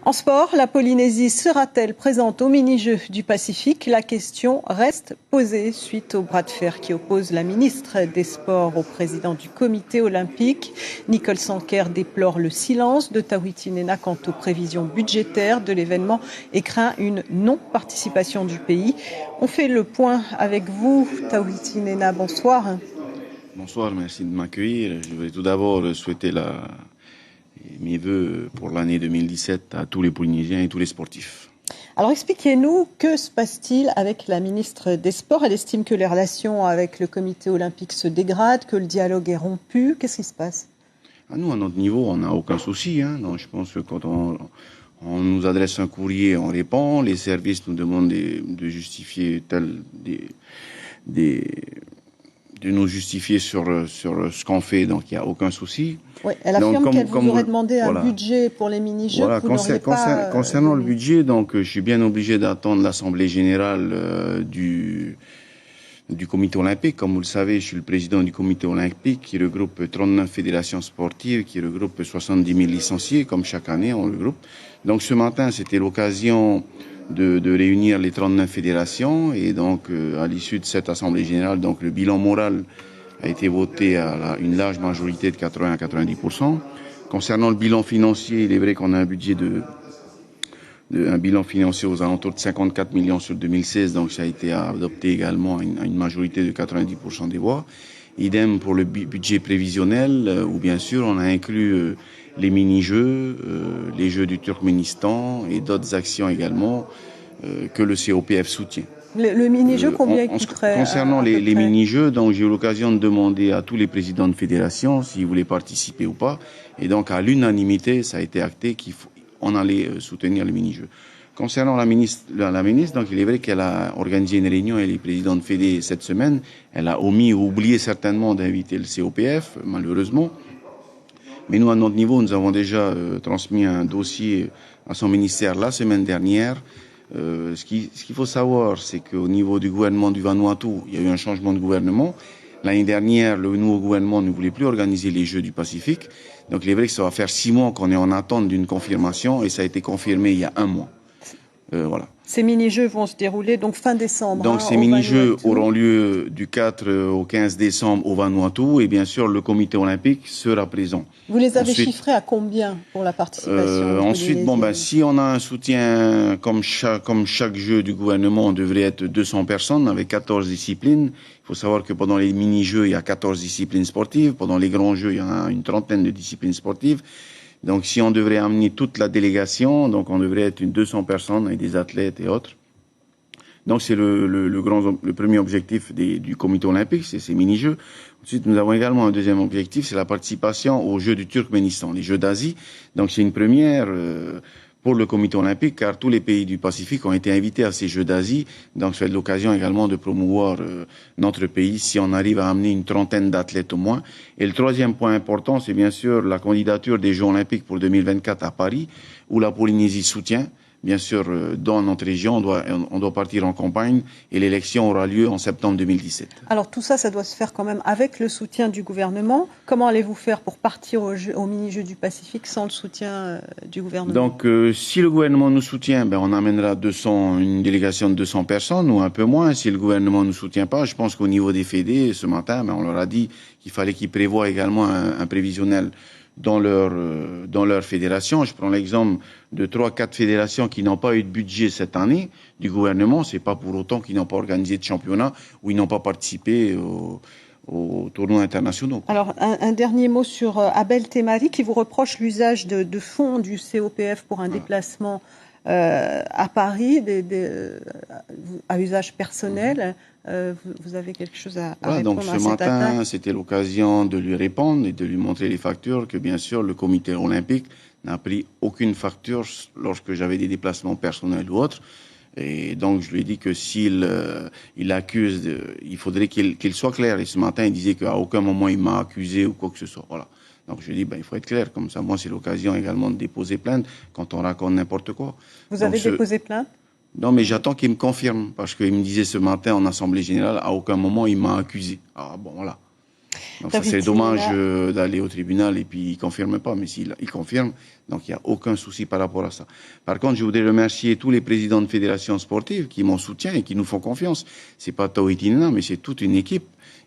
En sport, la Polynésie sera-t-elle présente aux mini-jeux du Pacifique? La question reste posée suite au bras de fer qui oppose la ministre des Sports au président du comité olympique. Nicole Sanquer déplore le silence de Tawhiti Nena quant aux prévisions budgétaires de l'événement et craint une non-participation du pays. On fait le point avec vous, Tawhiti Nena, bonsoir. Bonsoir, merci de m'accueillir. Je voudrais tout d'abord souhaiter mes vœux pour l'année 2017 à tous les Polynésiens et tous les sportifs. Alors expliquez-nous, que se passe-t-il avec la ministre des Sports? Elle estime que les relations avec le comité olympique se dégradent, que le dialogue est rompu. Qu'est-ce qui se passe? Nous, à notre niveau, on n'a aucun souci. Donc, je pense que quand on nous adresse un courrier, on répond. Les services nous demandent de justifier de nous justifier sur ce qu'on fait, donc il n'y a aucun souci. Oui, elle affirme qu'elle vous aurait demandé un budget pour les mini-jeux. Voilà, concernant le budget, donc je suis bien obligé d'attendre l'Assemblée générale du comité olympique. Comme vous le savez, je suis le président du comité olympique qui regroupe 39 fédérations sportives, qui regroupe 70 000 licenciés, comme chaque année on regroupe. Donc ce matin, c'était l'occasion de réunir les 39 fédérations et donc à l'issue de cette assemblée générale, donc le bilan moral a été voté à une large majorité de 80 à 90%. Concernant le bilan financier, il est vrai qu'on a un budget un bilan financier aux alentours de 54 millions sur 2016, donc ça a été adopté également à une majorité de 90% des voix. Idem pour le budget prévisionnel, où bien sûr on a inclus les mini-jeux, les jeux du Turkménistan et d'autres actions également que le COPF soutient. Le mini-jeu, combien coûterait? Concernant les mini-jeux, donc j'ai eu l'occasion de demander à tous les présidents de fédération s'ils voulaient participer ou pas. Et donc à l'unanimité, ça a été acté qu'on allait soutenir les mini-jeux. Concernant la ministre, donc il est vrai qu'elle a organisé une réunion avec les présidents de fédé cette semaine. Elle a omis ou oublié certainement d'inviter le COPF, malheureusement. Mais nous, à notre niveau, nous avons déjà transmis un dossier à son ministère la semaine dernière. Ce qu'il faut savoir, c'est qu'au niveau du gouvernement du Vanuatu, il y a eu un changement de gouvernement. L'année dernière, le nouveau gouvernement ne voulait plus organiser les Jeux du Pacifique. Donc il est vrai que ça va faire 6 mois qu'on est en attente d'une confirmation et ça a été confirmé il y a 1 mois. Voilà. Ces mini-jeux vont se dérouler donc fin décembre. Donc ces mini-jeux auront lieu du 4 au 15 décembre au Vanuatu et bien sûr le comité olympique sera présent. Vous les avez chiffrés à combien pour la participation? Ensuite, si on a un soutien comme chaque jeu du gouvernement, on devrait être 200 personnes avec 14 disciplines. Il faut savoir que pendant les mini-jeux, il y a 14 disciplines sportives. Pendant les grands jeux, il y en a une trentaine de disciplines sportives. Donc si on devrait amener toute la délégation, donc on devrait être 200 personnes avec des athlètes et autres. Donc c'est le premier objectif du comité olympique, c'est ces mini-jeux. Ensuite, nous avons également un deuxième objectif, c'est la participation aux Jeux du Turkménistan, les Jeux d'Asie. Donc c'est une première pour le comité olympique, car tous les pays du Pacifique ont été invités à ces Jeux d'Asie. Donc c'est l'occasion également de promouvoir notre pays si on arrive à amener une trentaine d'athlètes au moins. Et le troisième point important, c'est bien sûr la candidature des Jeux olympiques pour 2024 à Paris, où la Polynésie soutient. Bien sûr, dans notre région, on doit partir en campagne et l'élection aura lieu en septembre 2017. Alors tout ça, ça doit se faire quand même avec le soutien du gouvernement. Comment allez-vous faire pour partir au mini-jeux du Pacifique sans le soutien du gouvernement? Donc, si le gouvernement nous soutient, on amènera une délégation de 200 personnes ou un peu moins. Si le gouvernement ne nous soutient pas, je pense qu'au niveau des fédés, ce matin, on leur a dit qu'il fallait qu'ils prévoient également un prévisionnel dans leur fédération. Je prends l'exemple de 3-4 fédérations qui n'ont pas eu de budget cette année du gouvernement. C'est pas pour autant qu'ils n'ont pas organisé de championnat ou ils n'ont pas participé aux tournois internationaux. Alors, un dernier mot sur Abel Temari qui vous reproche l'usage de fonds du COPF pour un déplacement à Paris, à usage personnel. Vous avez quelque chose à répondre donc à cette attaque? Ce matin, c'était l'occasion de lui répondre et de lui montrer les factures que, bien sûr, le comité olympique n'a pris aucune facture lorsque j'avais des déplacements personnels ou autres. Et donc, je lui ai dit que s'il accuse, il faudrait qu'il soit clair. Et ce matin, il disait qu'à aucun moment il m'a accusé ou quoi que ce soit. Voilà. Donc, je lui ai dit, il faut être clair. Comme ça, moi, c'est l'occasion également de déposer plainte quand on raconte n'importe quoi. Vous avez déposé plainte? Non, mais j'attends qu'il me confirme, parce qu'il me disait ce matin en Assemblée Générale, à aucun moment il m'a accusé. Ah bon, voilà. Donc ça serait dommage d'aller au tribunal et puis il ne confirme pas. Mais s'il confirme, donc il n'y a aucun souci par rapport à ça. Par contre, je voudrais remercier tous les présidents de fédérations sportives qui m'ont soutien et qui nous font confiance. C'est pas Tawhid Tinina, mais c'est toute une équipe.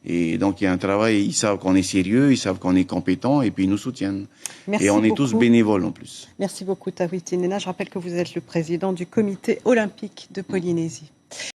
Et donc, il y a un travail, ils savent qu'on est sérieux, ils savent qu'on est compétent, et puis ils nous soutiennent. Merci et on est beaucoup. tous bénévoles en plus. Merci beaucoup, Tawhid Tinina. Je rappelle que vous êtes le président du comité olympique de Polynésie.